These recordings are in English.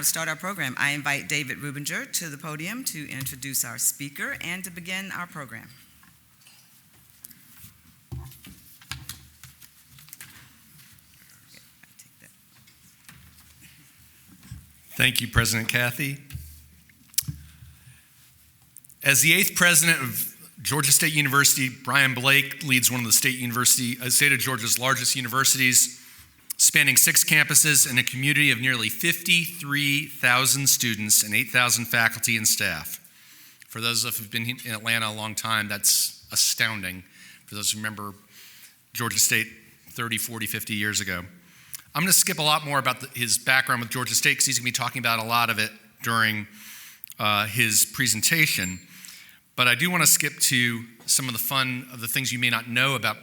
to start our program, I invite David Rubinger to the podium to introduce our speaker and to begin our program. Thank you, President Kathy. As the 8th president of Georgia State University, Brian Blake leads one of the state of Georgia's largest universities, spanning 6 campuses and a community of nearly 53,000 students and 8,000 faculty and staff. For those of us who've been in Atlanta a long time, that's astounding. For those who remember Georgia State 30, 40, 50 years ago. I'm going to skip a lot more about his background with Georgia State because he's going to be talking about a lot of it during his presentation. But I do want to skip to some of the things you may not know about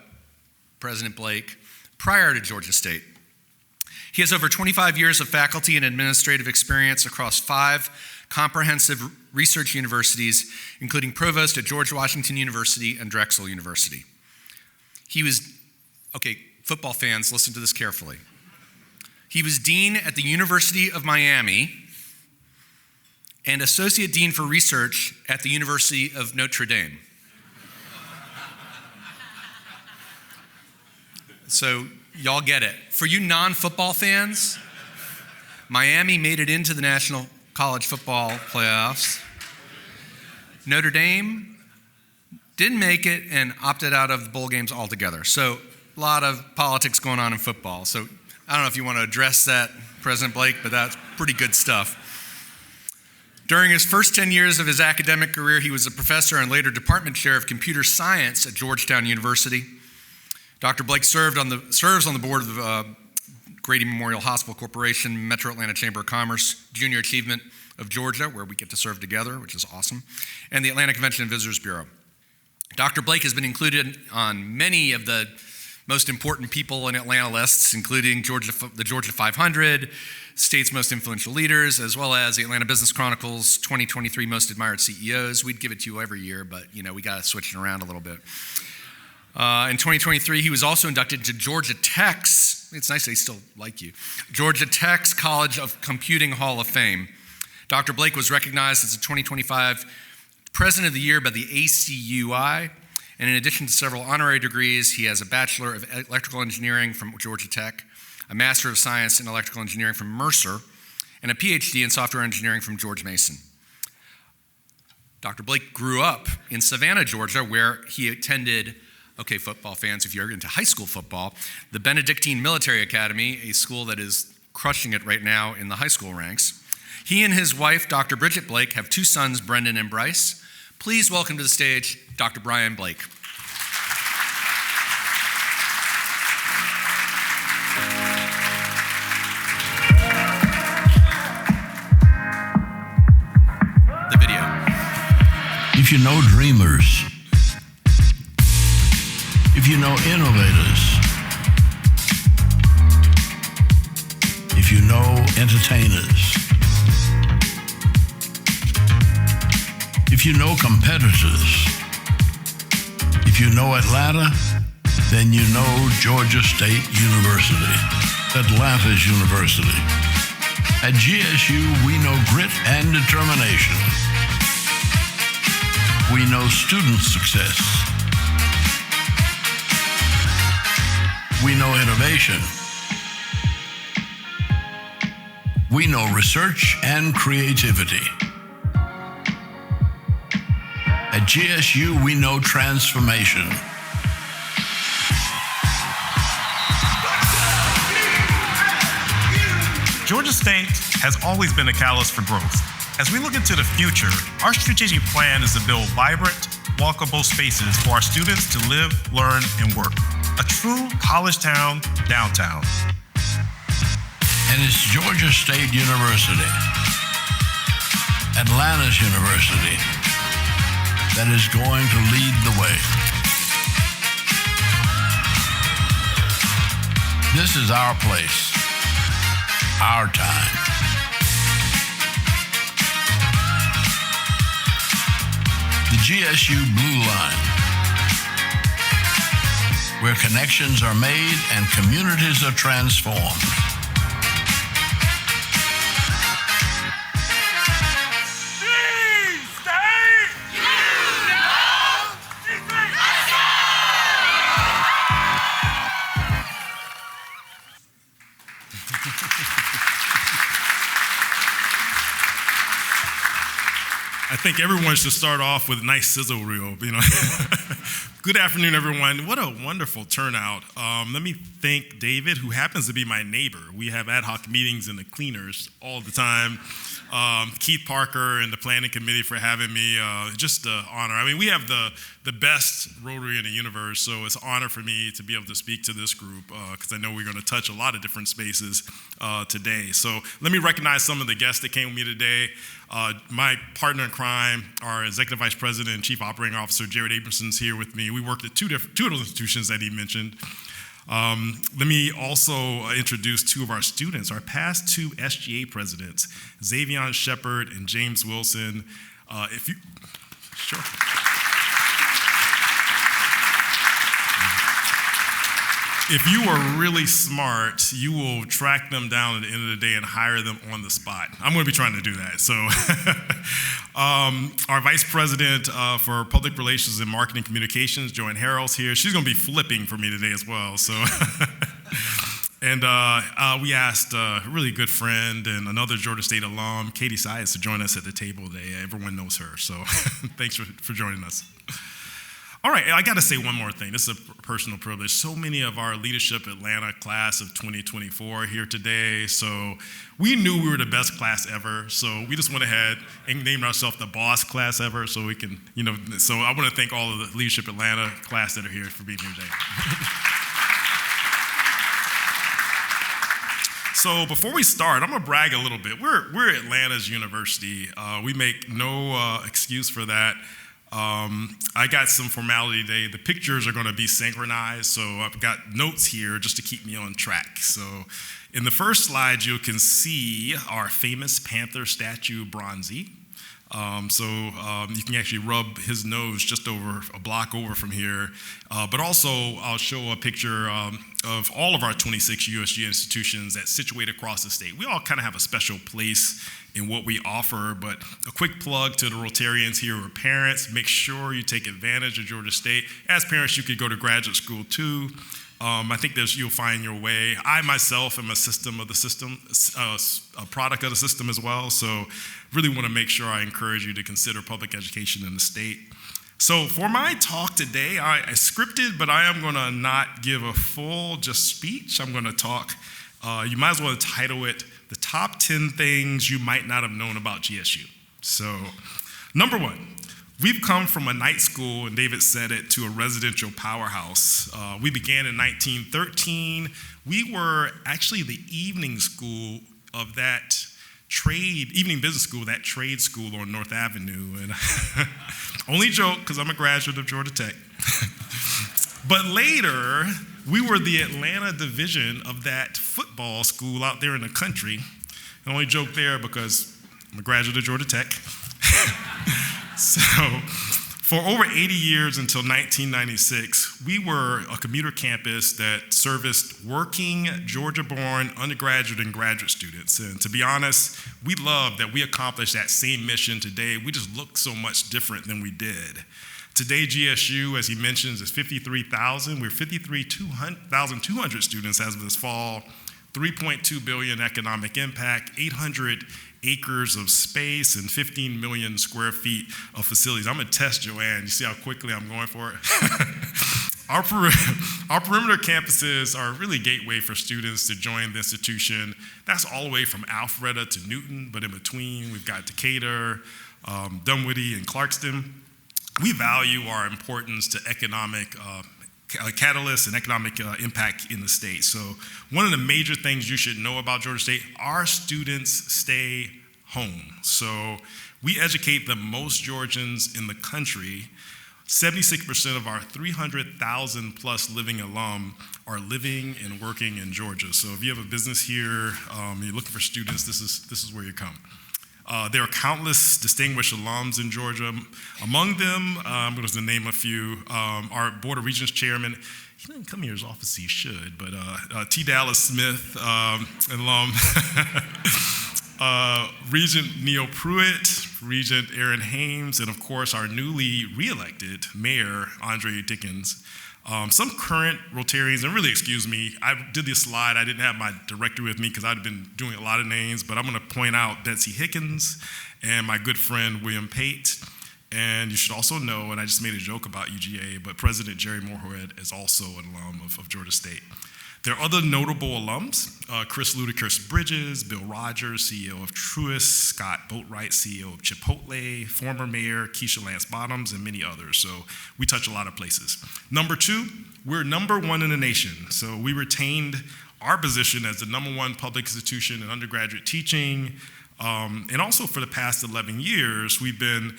President Blake prior to Georgia State. He has over 25 years of faculty and administrative experience across 5 comprehensive research universities, including provost at George Washington University and Drexel University. Football fans, listen to this carefully. He was dean at the University of Miami and associate dean for research at the University of Notre Dame. So y'all get it. For you non-football fans, Miami made it into the National College Football Playoffs. Notre Dame didn't make it and opted out of the bowl games altogether. So a lot of politics going on in football. So I don't know if you want to address that, President Blake, but that's pretty good stuff. During his first 10 years of his academic career, he was a professor and later department chair of computer science at Georgetown University. Dr. Blake serves on the board of Grady Memorial Hospital Corporation, Metro Atlanta Chamber of Commerce, Junior Achievement of Georgia, where we get to serve together, which is awesome, and the Atlanta Convention and Visitors Bureau. Dr. Blake has been included on many of the most important people in Atlanta lists, including the Georgia 500, state's most influential leaders, as well as the Atlanta Business Chronicle's 2023 Most Admired CEOs. We'd give it to you every year, but we got to switch it around a little bit. In 2023, he was also inducted to Georgia Tech's, it's nice they still like you, Georgia Tech's College of Computing Hall of Fame. Dr. Blake was recognized as the 2025 President of the Year by the ACUI, and in addition to several honorary degrees, he has a Bachelor of Electrical Engineering from Georgia Tech, a Master of Science in Electrical Engineering from Mercer, and a PhD in Software Engineering from George Mason. Dr. Blake grew up in Savannah, Georgia, where he attended, football fans, if you're into high school football, the Benedictine Military Academy, a school that is crushing it right now in the high school ranks. He and his wife, Dr. Bridget Blake, have 2 sons, Brendan and Bryce. Please welcome to the stage, Dr. Brian Blake. The video. If you know dreamers, if you know innovators, if you know entertainers, if you know competitors, if you know Atlanta, then you know Georgia State University, Atlanta's university. At GSU, we know grit and determination. We know student success. We know innovation. We know research and creativity. At GSU, we know transformation. Georgia State has always been a catalyst for growth. As we look into the future, our strategic plan is to build vibrant, walkable spaces for our students to live, learn, and work. A true college town downtown. And it's Georgia State University, Atlanta's university, that is going to lead the way. This is our place, our time. The GSU Blue Line, where connections are made and communities are transformed. think everyone should start off with a nice sizzle reel, you know. Good afternoon, everyone. What a wonderful turnout. Let me thank David, who happens to be my neighbor. We have ad hoc meetings in the cleaners all the time. Keith Parker and the planning committee for having me. Just an honor. I mean, we have the best Rotary in the universe, so it's an honor for me to be able to speak to this group because I know we're going to touch a lot of different spaces today. So let me recognize some of the guests that came with me today. My partner in crime, our Executive Vice President and Chief Operating Officer, Jared Abramson's here with me. We worked at two of those institutions that he mentioned. Let me also introduce two of our students, our past two SGA presidents, Xavion Shepard and James Wilson. Sure. If you are really smart, you will track them down at the end of the day and hire them on the spot. I'm going to be trying to do that. So our Vice President for Public Relations and Marketing Communications, Joanne Harrell's here. She's going to be flipping for me today as well. So, and we asked a really good friend and another Georgia State alum, Katie Sias, to join us at the table today. Everyone knows her, so thanks for joining us. All right, I got to say one more thing. This is a personal privilege. So many of our Leadership Atlanta class of 2024 are here today. So we knew we were the best class ever. So we just went ahead and named ourselves the boss class ever. So we can, so I want to thank all of the Leadership Atlanta class that are here for being here today. So before we start, I'm going to brag a little bit. We're Atlanta's university. We make no excuse for that. I got some formality today. The pictures are going to be synchronized, so I've got notes here just to keep me on track. So in the first slide, you can see our famous Panther statue, Bronzy. You can actually rub his nose just over a block over from here. But also, I'll show a picture of all of our 26 USG institutions that's situated across the state. We all kind of have a special place in what we offer, but a quick plug to the Rotarians here who are parents. Make sure you take advantage of Georgia State. As parents, you could go to graduate school too. I think you'll find your way. I myself am a product of the system as well, so really want to make sure I encourage you to consider public education in the state. So for my talk today, I scripted, but I am going to not give a full just speech. I'm going to talk, you might as well title it, The Top 10 Things You Might Not Have Known About GSU. So, number one, we've come from a night school, and David said it, to a residential powerhouse. We began in 1913. We were actually the evening school of that evening business school, that trade school on North Avenue. And only joke, because I'm a graduate of Georgia Tech. But later, we were the Atlanta division of that football school out there in the country. I only joke there because I'm a graduate of Georgia Tech. So, for over 80 years until 1996, we were a commuter campus that serviced working Georgia-born undergraduate and graduate students. And to be honest, we love that we accomplished that same mission today. We just look so much different than we did. Today, GSU, as he mentions, is 53,000. We're 53,200 students as of this fall, 3.2 billion economic impact, 800 acres of space, and 15 million square feet of facilities. I'm going to test Joanne. You see how quickly I'm going for it? Our perimeter campuses are really gateway for students to join the institution. That's all the way from Alpharetta to Newton, but in between, we've got Decatur, Dunwoody, and Clarkston. We value our importance to economic catalysts and economic impact in the state. So one of the major things you should know about Georgia State, our students stay home. So we educate the most Georgians in the country. 76% of our 300,000 plus living alum are living and working in Georgia. So if you have a business here, you're looking for students, this is where you come. There are countless distinguished alums in Georgia. Among them, I'm going to name a few. Our Board of Regents chairman, he didn't come here as often as he should, but T. Dallas Smith, alum. Regent Neil Pruitt, Regent Aaron Hames, and of course our newly re-elected Mayor, Andre Dickens. Some current Rotarians, and really excuse me, I did this slide, I didn't have my director with me because I'd been doing a lot of names, but I'm going to point out Betsy Hickens and my good friend William Pate. And you should also know, and I just made a joke about UGA, but President Jerry Moorhead is also an alum of Georgia State. There are other notable alums, Chris Ludacris Bridges, Bill Rogers, CEO of Truist, Scott Boatwright, CEO of Chipotle, former Mayor Keisha Lance Bottoms, and many others. So we touch a lot of places. Number 2, we're number 1 in the nation. So we retained our position as the number 1 public institution in undergraduate teaching. And also for the past 11 years, we've been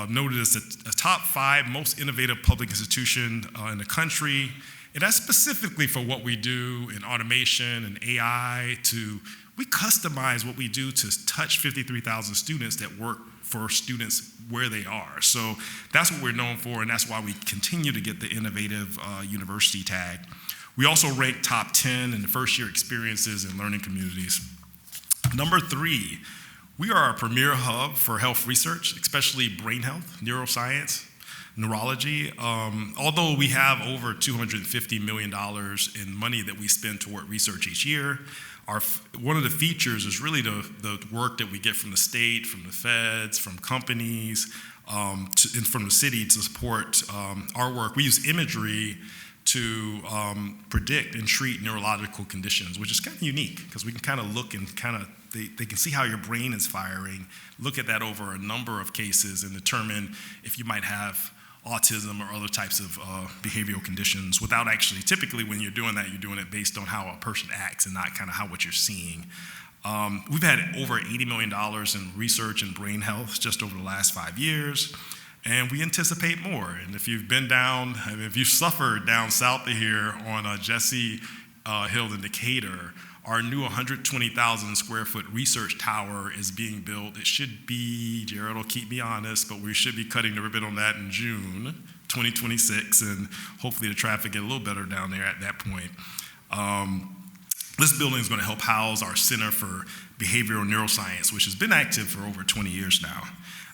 noted as a top 5 most innovative public institution in the country. And that's specifically for what we do in automation and AI. We customize what we do to touch 53,000 students that work for students where they are. So that's what we're known for, and that's why we continue to get the innovative university tag. We also rank top 10 in the first-year experiences and learning communities. Number 3, we are a premier hub for health research, especially brain health, neuroscience, neurology. Although we have over $250 million in money that we spend toward research each year, one of the features is really the work that we get from the state, from the feds, from companies, and from the city to support our work. We use imagery to predict and treat neurological conditions, which is kind of unique because we can kind of look and they can see how your brain is firing, look at that over a number of cases and determine if you might have autism or other types of behavioral conditions without actually, typically when you're doing that, you're doing it based on how a person acts and not kind of what you're seeing. We've had over $80 million in research in brain health just over the last 5 years, and we anticipate more. And if you've been down, if you've suffered down south of here on Jesse Hill in Decatur, our new 120,000 square foot research tower is being built. It should be, Jared will keep me honest, but we should be cutting the ribbon on that in June 2026, and hopefully the traffic get a little better down there at that point. This building is going to help house our Center for Behavioral Neuroscience, which has been active for over 20 years now.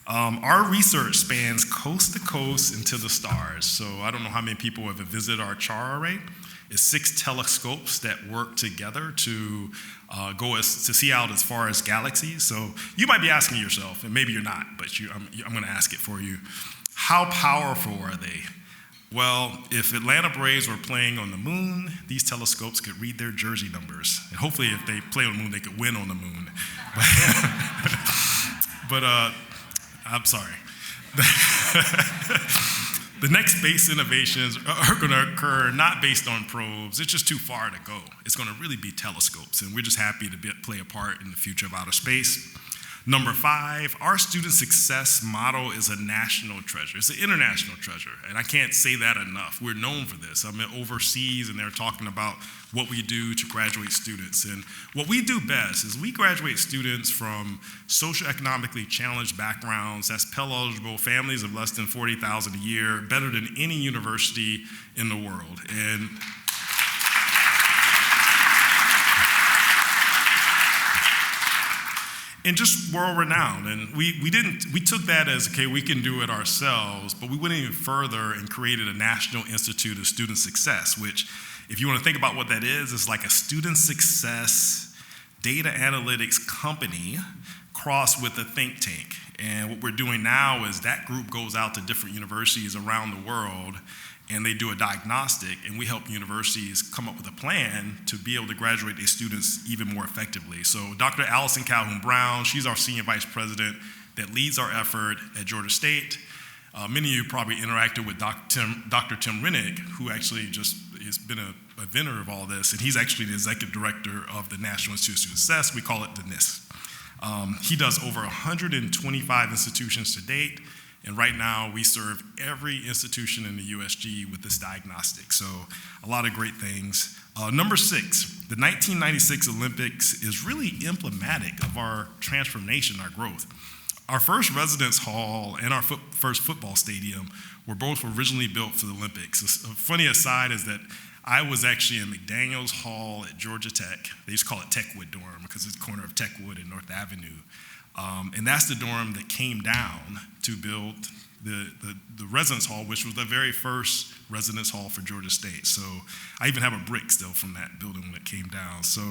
Our research spans coast to coast into the stars. So I don't know how many people have visited our CHAR array. It's 6 telescopes that work together to to see out as far as galaxies. So you might be asking yourself, and maybe you're not, but I'm going to ask it for you. How powerful are they? Well, if Atlanta Braves were playing on the moon, these telescopes could read their jersey numbers. And hopefully if they play on the moon, they could win on the moon. But I'm sorry. The next space innovations are going to occur not based on probes. It's just too far to go. It's going to really be telescopes, and we're just happy to play a part in the future of outer space. Number 5, our student success model is a national treasure. It's an international treasure, and I can't say that enough. We're known for this. I'm overseas, and they're talking about what we do to graduate students. And what we do best is we graduate students from socioeconomically challenged backgrounds, that's Pell eligible, families of less than $40,000 a year, better than any university in the world. And just world-renowned, and we took that as, okay, we can do it ourselves, but we went even further and created a National Institute of Student Success, which, if you want to think about what that is, it's like a student success data analytics company crossed with a think tank. And what we're doing now is that group goes out to different universities around the world, and they do a diagnostic, and we help universities come up with a plan to be able to graduate their students even more effectively. So Dr. Allison Calhoun-Brown, she's our senior vice president that leads our effort at Georgia State. Many of you probably interacted with Dr. Tim Rennick, who actually just has been a inventor of all this, and he's actually the executive director of the National Institute of Student Success. We call it the NIST. He does over 125 institutions to date, and right now we serve every institution in the USG with this diagnostic, so a lot of great things. Number 6, the 1996 Olympics is really emblematic of our transformation, our growth. Our first residence hall and our first football stadium were both originally built for the Olympics. A funny aside is that I was actually in McDaniels Hall at Georgia Tech. They used to call it Techwood Dorm because it's the corner of Techwood and North Avenue. And that's the dorm that came down to build the residence hall, which was the very first residence hall for Georgia State. So I even have a brick still from that building when it came down. So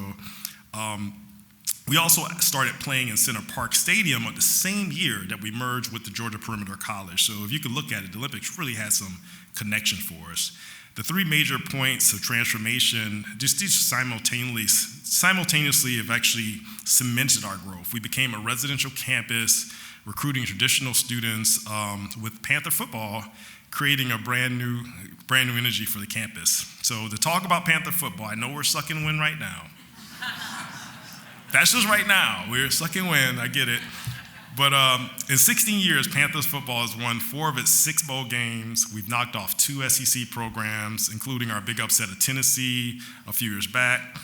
we also started playing in Center Park Stadium the same year that we merged with the Georgia Perimeter College. So if you could look at it, the Olympics really had some connection for us. The three major points of transformation just simultaneously have actually cemented our growth. We became a residential campus, recruiting traditional students with Panther football, creating a brand new energy for the campus. So to talk about Panther football, I know we're sucking wind right now. That's just right now. We're sucking wind, I get it. But in 16 years, Panthers football has won 4 of its 6 bowl games. We've knocked off 2 SEC programs, including our big upset of Tennessee a few years back.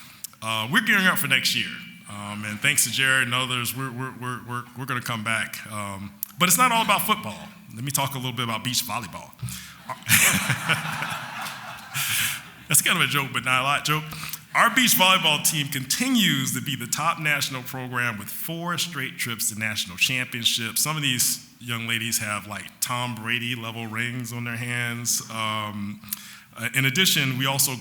We're gearing up for next year. And thanks to Jared and others, we're going to come back. But it's not all about football. Let me talk a little bit about beach volleyball. That's kind of a joke, but not a lot joke. Our beach volleyball team continues to be the top national program with 4 straight trips to national championships. Some of these young ladies have like Tom Brady level rings on their hands. In addition, we also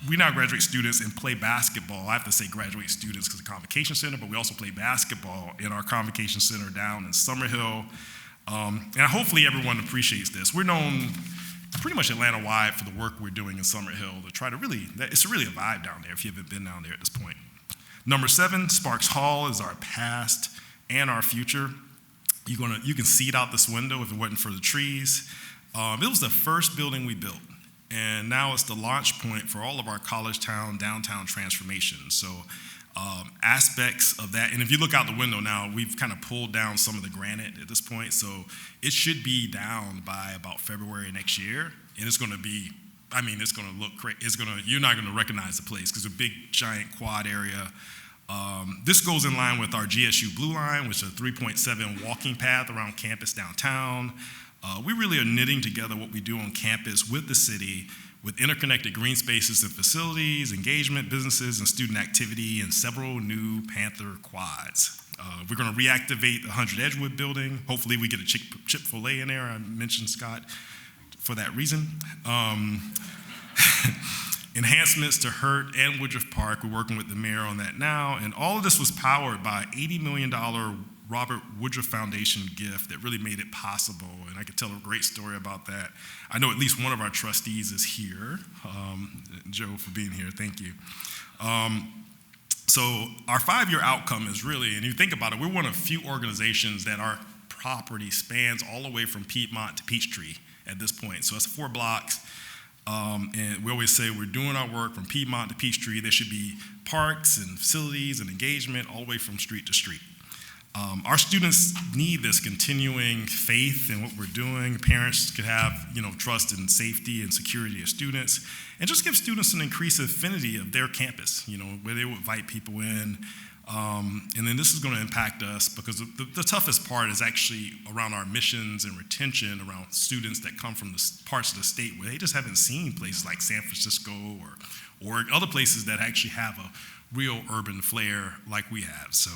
we now graduate students and play basketball. I have to say graduate students because of the Convocation Center, but we also play basketball in our Convocation Center down in Summerhill. And hopefully everyone appreciates this. We're known pretty much Atlanta-wide for the work we're doing in Summerhill to try to it's really a vibe down there if you haven't been down there at this point. Number 7, Sparks Hall is our past and our future. You can see it out this window if it wasn't for the trees. It was the first building we built, and now it's the launch point for all of our college town, downtown transformations. So aspects of that, and if you look out the window now, we've kind of pulled down some of the granite at this point, so it should be down by about February next year, and it's going to be, it's going to look great. You're not going to recognize the place because it's a big, giant quad area. This goes in line with our GSU Blue Line, which is a 3.7 walking path around campus downtown. We really are knitting together what we do on campus with the city, with interconnected green spaces and facilities, engagement, businesses, and student activity, and several new Panther quads. We're going to reactivate the 100 Edgewood building. Hopefully we get a Chick-fil-A in there. I mentioned Scott for that reason. Enhancements to Hurt and Woodruff Park. We're working with the mayor on that now. And all of this was powered by $80 million Robert Woodruff Foundation gift that really made it possible. And I could tell a great story about that. I know at least one of our trustees is here. Joe, for being here, thank you. So our 5-year outcome is really, and you think about it, we're one of few organizations that our property spans all the way from Piedmont to Peachtree at this point. So it's 4 blocks. And we always say we're doing our work from Piedmont to Peachtree. There should be parks and facilities and engagement all the way from street to street. Our students need this continuing faith in what we're doing. Parents could have, trust in safety and security of students, and just give students an increased affinity of their campus, where they will invite people in. And then this is going to impact us because the toughest part is actually around our missions and retention around students that come from the parts of the state where they just haven't seen places like San Francisco or other places that actually have a real urban flair like we have. So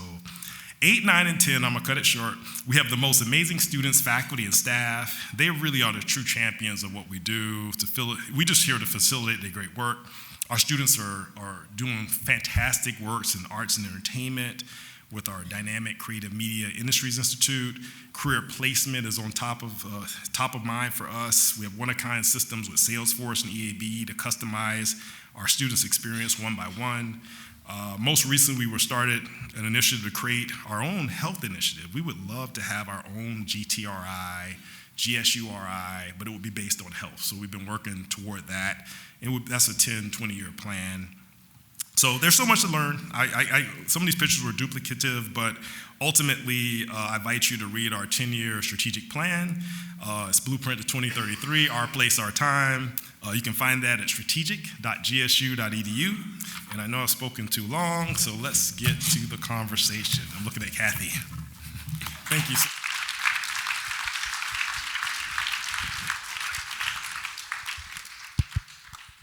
8, 9, and 10, I'm going to cut it short. We have the most amazing students, faculty, and staff. They really are the true champions of what we do. We're just here to facilitate their great work. Our students are doing fantastic works in arts and entertainment with our Dynamic Creative Media Industries Institute. Career placement is on top of mind for us. We have one-of-a-kind systems with Salesforce and EAB to customize our students' experience one by one. Most recently, we started an initiative to create our own health initiative. We would love to have our own GTRI, GSURI, but it would be based on health. So we've been working toward that. And that's a 10, 20-year plan. So there's so much to learn. Some of these pictures were duplicative, but ultimately, I invite you to read our 10-year strategic plan. It's Blueprint to 2033, Our Place, Our Time. You can find that at strategic.gsu.edu. And I know I've spoken too long, so let's get to the conversation. I'm looking at Kathy. Thank you.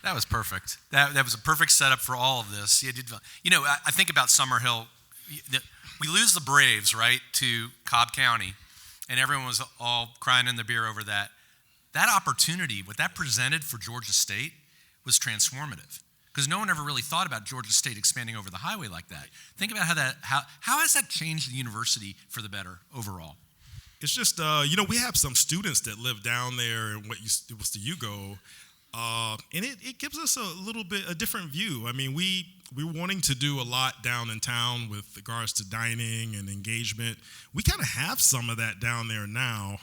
That was perfect. That was a perfect setup for all of this. I think about Summerhill, we lose the Braves, right, to Cobb County, and everyone was all crying in their beer over that. That opportunity, what that presented for Georgia State, was transformative, because no one ever really thought about Georgia State expanding over the highway like that. Think about how has that changed the university for the better overall? It's just, we have some students that live down there in what was the Yugo, and it gives us a different view. I mean, we're wanting to do a lot down in town with regards to dining and engagement. We kind of have some of that down there now.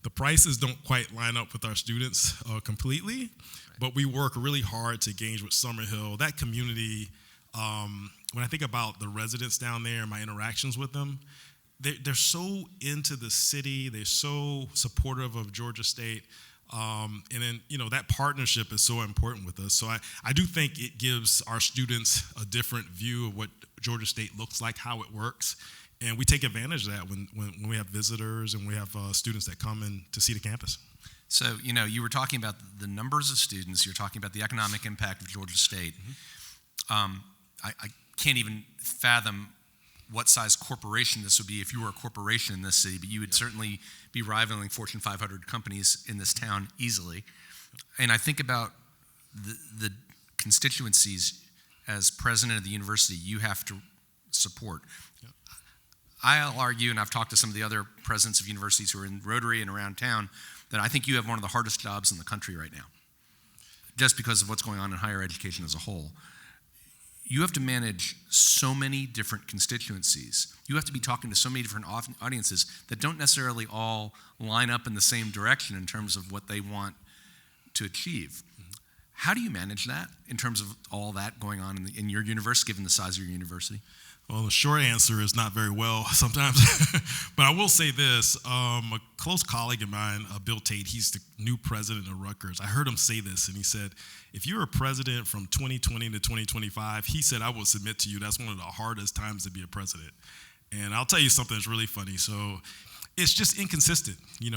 The prices don't quite line up with our students completely, but we work really hard to engage with Summerhill. That community, when I think about the residents down there and my interactions with them, they're so into the city. They're so supportive of Georgia State. And then, that partnership is so important with us. So I do think it gives our students a different view of what Georgia State looks like, how it works. And we take advantage of that when we have visitors and we have students that come in to see the campus. So, you were talking about the numbers of students. You're talking about the economic impact of Georgia State. I can't even fathom what size corporation this would be if you were a corporation in this city, but you would certainly be rivaling Fortune 500 companies in this town easily. And I think about the constituencies as president of the university you have to support. I'll argue, and I've talked to some of the other presidents of universities who are in Rotary and around town, that I think you have one of the hardest jobs in the country right now, just because of what's going on in higher education as a whole. You have to manage so many different constituencies. You have to be talking to so many different audiences that don't necessarily all line up in the same direction in terms of what they want to achieve. How do you manage that in terms of all that going on in your universe, given the size of your university? Well, the short answer is not very well sometimes. But I will say this. A close colleague of mine, Bill Tate, he's the new president of Rutgers. I heard him say this, and he said, if you're a president from 2020 to 2025, he said, I will submit to you that's one of the hardest times to be a president. And I'll tell you something that's really funny. So it's just inconsistent. You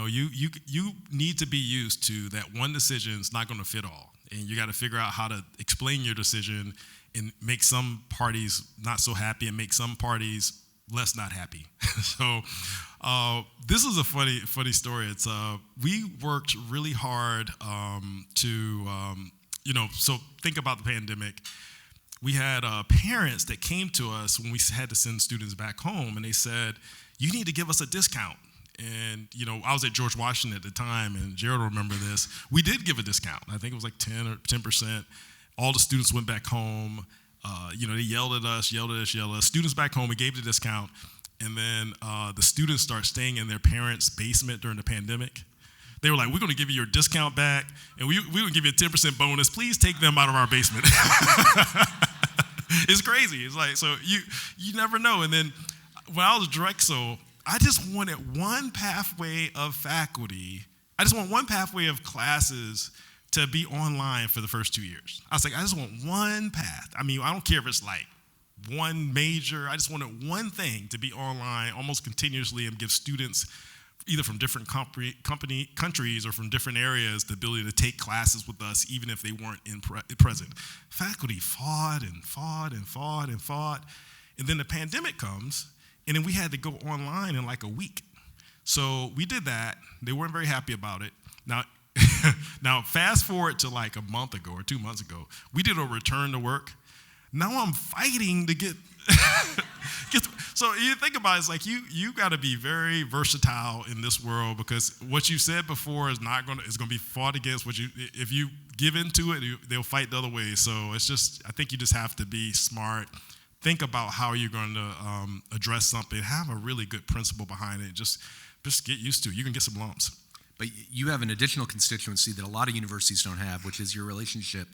need to be used to that one decision is not going to fit all. And you got to figure out how to explain your decision and make some parties not so happy and make some parties less not happy. So this is a funny story. It's we worked really hard so think about the pandemic. We had parents that came to us when we had to send students back home, and they said, you need to give us a discount. And, I was at George Washington at the time, and Gerald will remember this. We did give a discount. I think it was like 10%. All the students went back home. They yelled at us. Students back home, we gave the discount. And then the students start staying in their parents' basement during the pandemic. They were like, we're going to give you your discount back, and we're going to give you a 10% bonus. Please take them out of our basement. It's crazy. It's like, so you never know. And then when I was Drexel, I just wanted one pathway of faculty. I just want one pathway of classes to be online for the first 2 years. I was like, I just want one path. I mean, I don't care if it's like one major. I just wanted one thing to be online almost continuously and give students either from different countries or from different areas the ability to take classes with us even if they weren't present. Faculty fought. And then the pandemic comes, and then we had to go online in like a week. So we did that. They weren't very happy about it. Now fast forward to like a month ago or 2 months ago, we did a return to work. Now I'm fighting to get so you think about it, it's like you got to be very versatile in this world, because what you said before is going to be fought against. If you give into it, they'll fight the other way. So it's just, I think you just have to be smart. Think about how you're going to address something. Have a really good principle behind it. Just get used to it. You can get some lumps. But you have an additional constituency that a lot of universities don't have, which is your relationship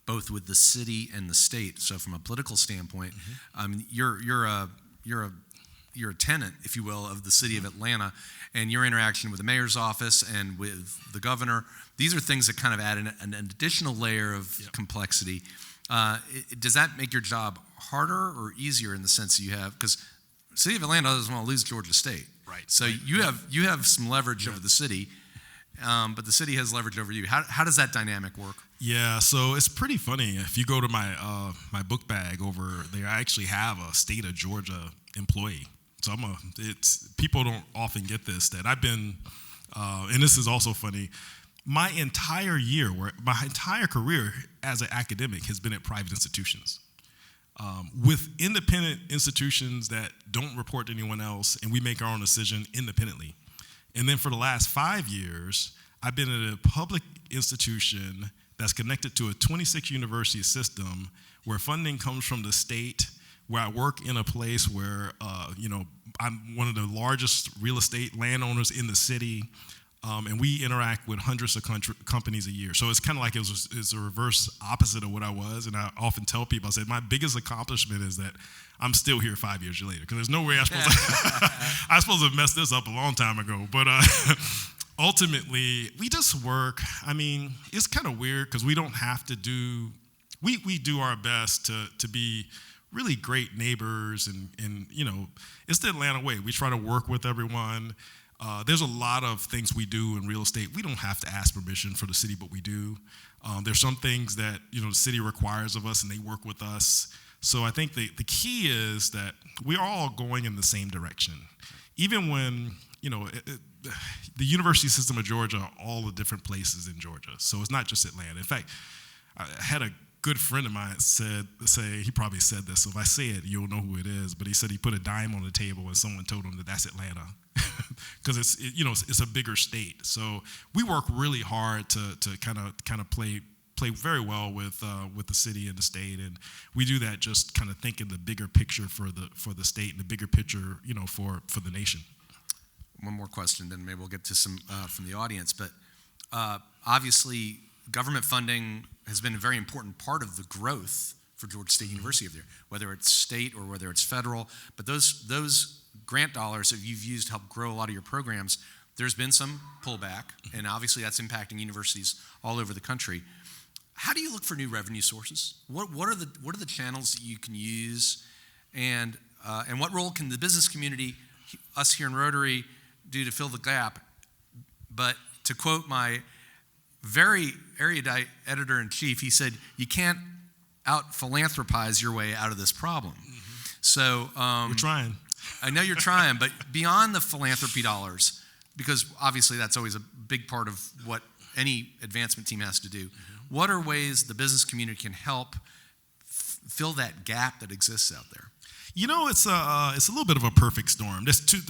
both with the city and the state. So from a political standpoint, you're a tenant, if you will, of the city of Atlanta, and your interaction with the mayor's office and with the governor. These are things that kind of add an additional layer of complexity. Does that make your job harder or easier in the sense that you have, because the city of Atlanta doesn't want to lose Georgia State. Right. So you have some leverage over the city, but the city has leverage over you. How does that dynamic work? Yeah, so it's pretty funny. If you go to my my book bag over there, I actually have a state of Georgia employee. So it's people don't often get this, that I've been, and this is also funny. My entire career as an academic has been at private institutions, with independent institutions that don't report to anyone else, and we make our own decision independently. And then for the last 5 years, I've been at a public institution that's connected to a 26 university system where funding comes from the state, where I work in a place where, I'm one of the largest real estate landowners in the city, and we interact with hundreds of companies a year. So it's kind of like it's a reverse opposite of what I was, and I often tell people, I said, my biggest accomplishment is that I'm still here 5 years later, because there's no way I'm supposed to have messed this up a long time ago. But ultimately, we just work. I mean, it's kind of weird because we don't have to do, we do our best to be really great neighbors, and it's the Atlanta way. We try to work with everyone. There's a lot of things we do in real estate. We don't have to ask permission for the city, but we do. There's some things that the city requires of us, and they work with us. So I think the key is that we're all going in the same direction. Even when, the university system of Georgia, all the different places in Georgia. So it's not just Atlanta. In fact, I had a good friend of mine say, he probably said this, so if I say it, you'll know who it is, but he said he put a dime on the table and someone told him that that's Atlanta, because it's a bigger state. So we work really hard to kind of play very well with the city and the state, and we do that just kind of thinking the bigger picture for the state and the bigger picture, for the nation. One more question, then maybe we'll get to some from the audience. But obviously, government funding has been a very important part of the growth for Georgia State University over there, whether it's state or whether it's federal. But those grant dollars that you've used to help grow a lot of your programs, there's been some pullback, and obviously that's impacting universities all over the country. How do you look for new revenue sources? What are the channels that you can use, and what role can the business community, us here in Rotary, do to fill the gap? But to quote my very erudite editor-in-chief, he said, you can't out-philanthropize your way out of this problem. Mm-hmm. So we're trying. I know you're trying, but beyond the philanthropy dollars, because obviously that's always a big part of what any advancement team has to do, mm-hmm. What are ways the business community can help fill that gap that exists out there? It's a little bit of a perfect storm.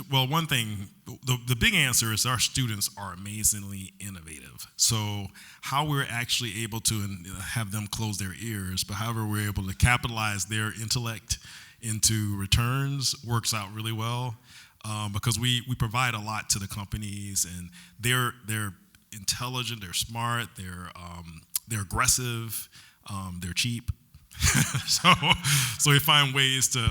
One thing, the big answer is our students are amazingly innovative. So how we're actually able to have them close their ears, but however we're able to capitalize their intellect into returns works out really well, because we provide a lot to the companies, and they're intelligent, they're smart, they're aggressive, they're cheap. So we find ways to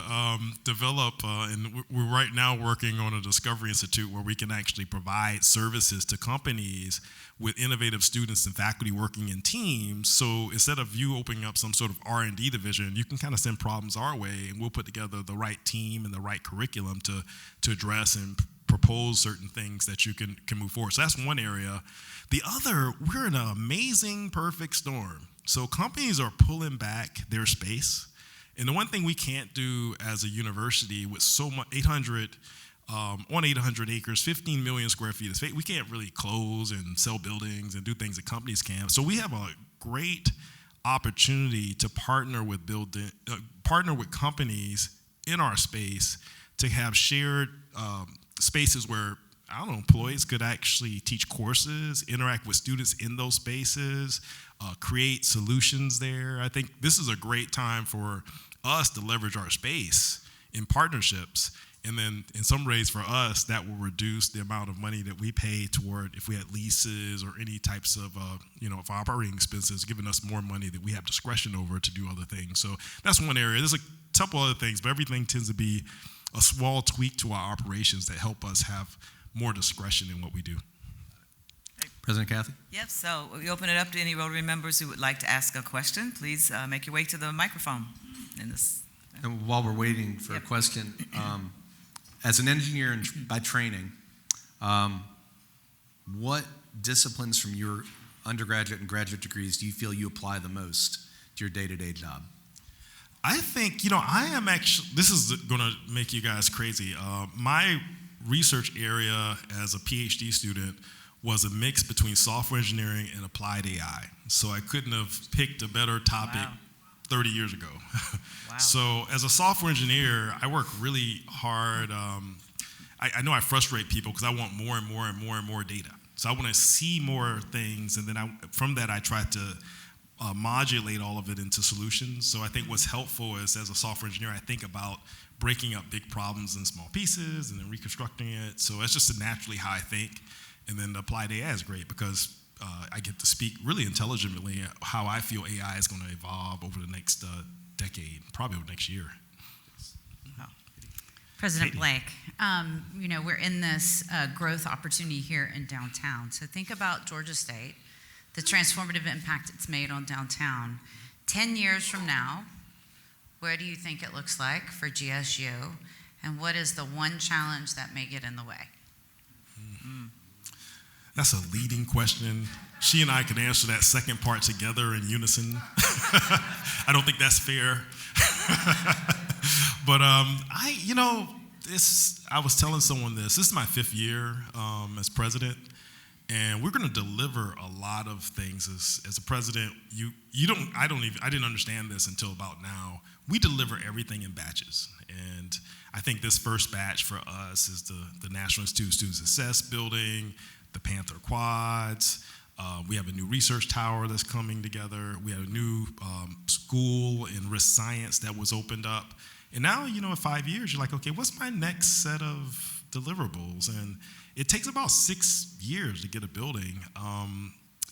develop, and we're right now working on a Discovery Institute where we can actually provide services to companies with innovative students and faculty working in teams. So instead of you opening up some sort of R&D division, you can kind of send problems our way, and we'll put together the right team and the right curriculum to address and propose certain things that you can move forward. So that's one area. The other, we're in an amazing perfect storm. So companies are pulling back their space. And the one thing we can't do as a university with so much, 800 acres, 15 million square feet of space, we can't really close and sell buildings and do things that companies can. So we have a great opportunity to partner with companies in our space to have shared spaces where employees could actually teach courses, interact with students in those spaces, create solutions there. I think this is a great time for us to leverage our space in partnerships. And then in some ways for us, that will reduce the amount of money that we pay toward if we had leases or any types of, of operating expenses, giving us more money that we have discretion over to do other things. So that's one area. There's a couple other things, but everything tends to be a small tweak to our operations that help us have more discretion in what we do. President Kathy? Yep, so we open it up to any Rotary members who would like to ask a question. Please make your way to the microphone. And while we're waiting for a question, as an engineer by training, what disciplines from your undergraduate and graduate degrees do you feel you apply the most to your day-to-day job? I think, I am actually, this is going to make you guys crazy. My research area as a PhD student was a mix between software engineering and applied AI. So I couldn't have picked a better topic 30 years ago. Wow. So as a software engineer, I work really hard. I know I frustrate people because I want more and more and more and more data. So I want to see more things, and then from that I try to modulate all of it into solutions. So I think what's helpful is, as a software engineer, I think about breaking up big problems in small pieces and then reconstructing it. So that's just naturally how I think. And then the applied AI is great because I get to speak really intelligently how I feel AI is going to evolve over the next decade, probably over the next year. President Blake, we're in this growth opportunity here in downtown. So think about Georgia State, the transformative impact it's made on downtown. 10 years from now, where do you think it looks like for GSU? And what is the one challenge that may get in the way? That's a leading question. She and I could answer that second part together in unison. I don't think that's fair. But I was telling someone this is my 5th year as president, and we're going to deliver a lot of things as a president. I didn't understand this until about now. We deliver everything in batches, and I think this first batch for us is the National Institute of Student Success building, the Panther Quads. We have a new research tower that's coming together. We have a new school in risk science that was opened up. And now, in 5 years, you're like, okay, what's my next set of deliverables? And it takes about 6 years to get a building,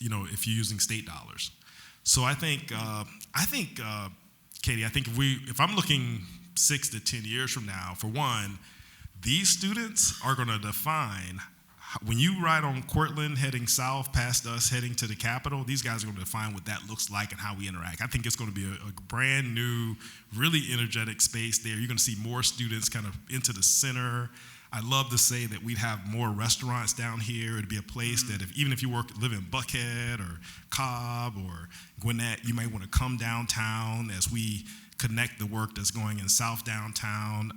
if you're using state dollars. So I think, Katie, if I'm looking 6 to 10 years from now, for one, these students are going to define. When you ride on Cortland heading south past us, heading to the Capitol, these guys are going to define what that looks like and how we interact. I think it's going to be a brand new, really energetic space there. You're going to see more students kind of into the center. I love to say that we'd have more restaurants down here. It'd be a place that even if you live in Buckhead or Cobb or Gwinnett, you might want to come downtown as we connect the work that's going in South Downtown,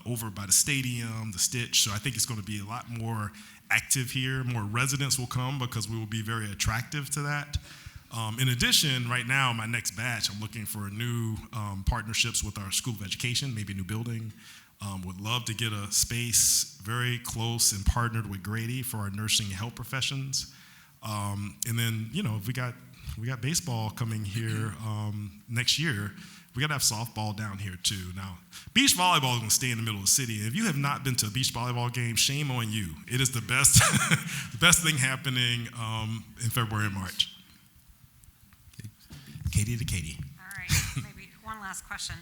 over by the stadium, the Stitch. So I think it's going to be a lot more active here. More residents will come because we will be very attractive to that. In addition, right now, my next batch, I'm looking for new partnerships with our School of Education, maybe a new building. Would love to get a space very close and partnered with Grady for our nursing and health professions. And then, if we got baseball coming here next year, we got to have softball down here too. Now, beach volleyball is going to stay in the middle of the city. And if you have not been to a beach volleyball game, shame on you. It is the best, the best thing happening in February and March. Katie to Katie. All right, maybe one last question.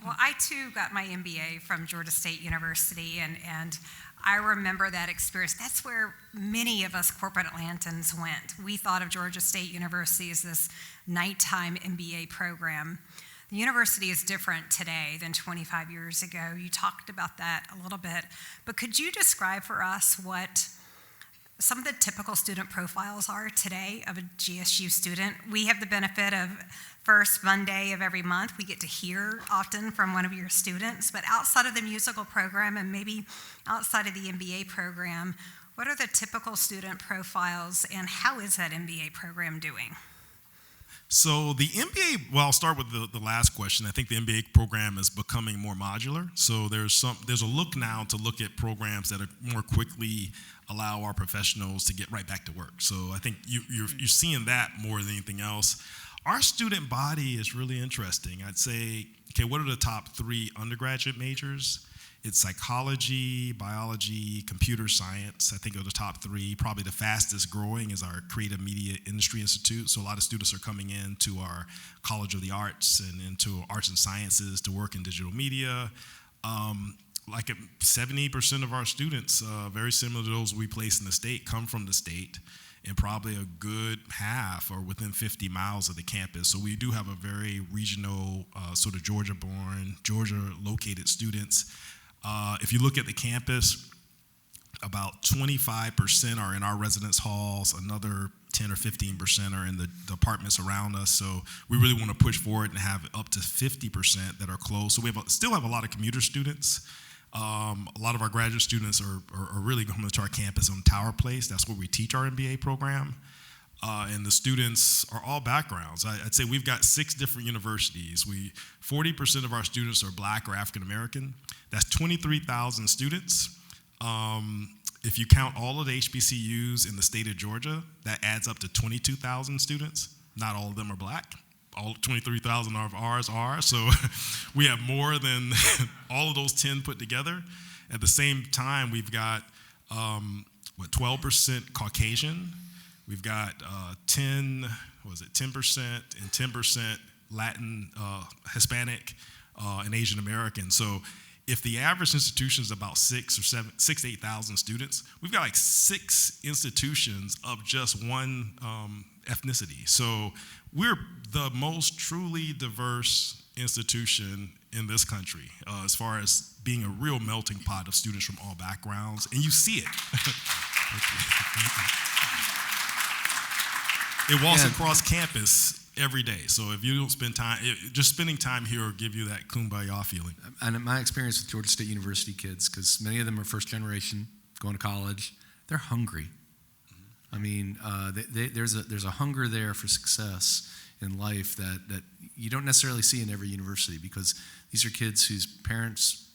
Well, I too got my MBA from Georgia State University, and I remember that experience. That's where many of us corporate Atlantans went. We thought of Georgia State University as this nighttime MBA program. The university is different today than 25 years ago. You talked about that a little bit, but could you describe for us what some of the typical student profiles are today of a GSU student? We have the benefit of first Monday of every month, we get to hear often from one of your students, but outside of the musical program and maybe outside of the MBA program, what are the typical student profiles and how is that MBA program doing? So the MBA, well, I'll start with the last question. I think the MBA program is becoming more modular. So there's a look now to look at programs that are more quickly allow our professionals to get right back to work. So I think you're seeing that more than anything else. Our student body is really interesting. I'd say, okay, what are the top 3 undergraduate majors? It's psychology, biology, computer science. I think are the top 3. Probably the fastest growing is our Creative Media Industry Institute. So a lot of students are coming into our College of the Arts and into Arts and Sciences to work in digital media. Like 70% of our students, very similar to those we place in the state, come from the state. And probably a good half are within 50 miles of the campus. So we do have a very regional, sort of Georgia-born, Georgia-located students. If you look at the campus, About 25% are in our residence halls. Another 10 or 15% are in the apartments around us. So we really want to push forward and have up to 50% that are closed. So we still have a lot of commuter students. A lot of our graduate students are really coming to our campus on Tower Place. That's where we teach our MBA program. And the students are all backgrounds. I'd say we've got 6 different universities. 40% of our students are Black or African American. That's 23,000 students. If you count all of the HBCUs in the state of Georgia, that adds up to 22,000 students. Not all of them are Black. All 23,000 of ours are. So we have more than all of those 10 put together. At the same time, we've got 12% Caucasian. We've got 10% and 10% Latin, Hispanic, and Asian American. So if the average institution is about 6,000 to 8,000 students, we've got like 6 institutions of just one ethnicity. So we're the most truly diverse institution in this country as far as being a real melting pot of students from all backgrounds, and you see it. It walks across campus every day. So if you don't spend time, just spending time here will give you that kumbaya feeling. And in my experience with Georgia State University kids, because many of them are first generation, going to college, they're hungry. I mean, there's a hunger there for success in life that you don't necessarily see in every university, because these are kids whose parents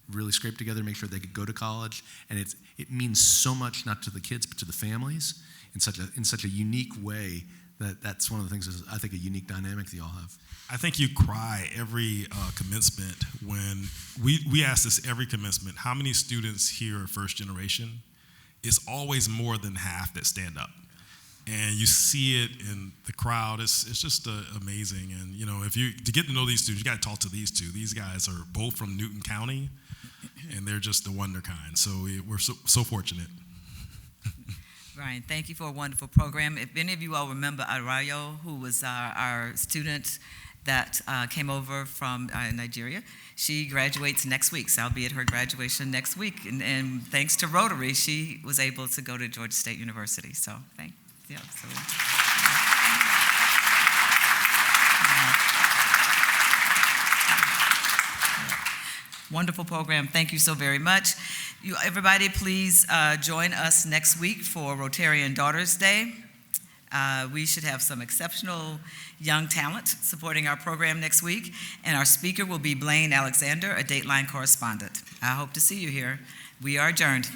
really scrape together to make sure they could go to college, and it means so much, not to the kids but to the families in such a unique way. That's one of the things that I think a unique dynamic that y'all have. I think you cry every commencement when we ask this every commencement. How many students here are first generation? It's always more than half that stand up, and you see it in the crowd. It's just amazing. And to get to know these students, you got to talk to these two. These guys are both from Newton County, and they're just the wonder kind. So we're so fortunate. Brian, thank you for a wonderful program. If any of you all remember Arayo, who was our student that came over from Nigeria, she graduates next week, so I'll be at her graduation next week. And thanks to Rotary, she was able to go to Georgia State University. So wonderful program. Thank you so very much. Everybody, please join us next week for Rotarian Daughters Day. We should have some exceptional young talent supporting our program next week. And our speaker will be Blaine Alexander, a Dateline correspondent. I hope to see you here. We are adjourned.